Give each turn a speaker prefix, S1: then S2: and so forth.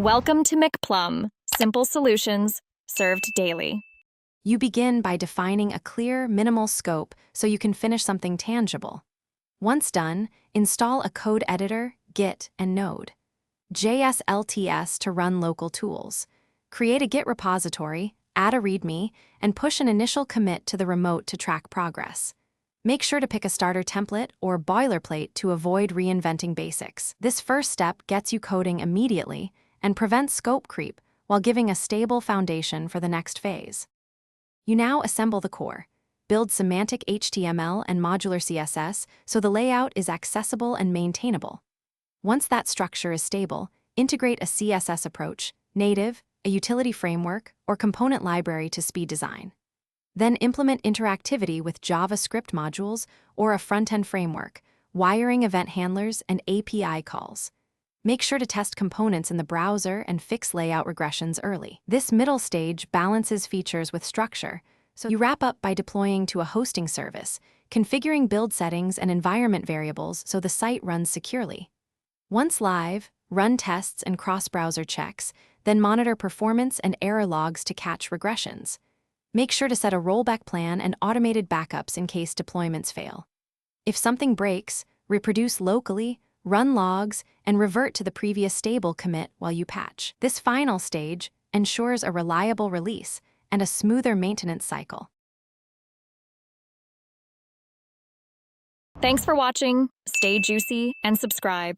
S1: Welcome to McPlum, simple solutions served daily.
S2: You begin by defining a clear, minimal scope so you can finish something tangible. Once done, install a code editor, Git, and Node. JSLTS to run local tools. Create a Git repository, add a README, and push an initial commit to the remote to track progress. Make sure to pick a starter template or boilerplate to avoid reinventing basics. This first step gets you coding immediately and prevents scope creep while giving a stable foundation for the next phase. You now assemble the core. Build semantic HTML and modular CSS so the layout is accessible and maintainable. Once that structure is stable, integrate a CSS approach, native, a utility framework, or component library to speed design. Then implement interactivity with JavaScript modules or a front-end framework, wiring event handlers, and API calls. Make sure to test components in the browser and fix layout regressions early. This middle stage balances features with structure, so you wrap up by deploying to a hosting service, configuring build settings and environment variables so the site runs securely. Once live, run tests and cross-browser checks, then monitor performance and error logs to catch regressions. Make sure to set a rollback plan and automated backups in case deployments fail. If something breaks, reproduce locally, run logs, and revert to the previous stable commit while you patch. This final stage ensures a reliable release and a smoother maintenance cycle.
S1: Thanks for watching. Stay juicy and subscribe.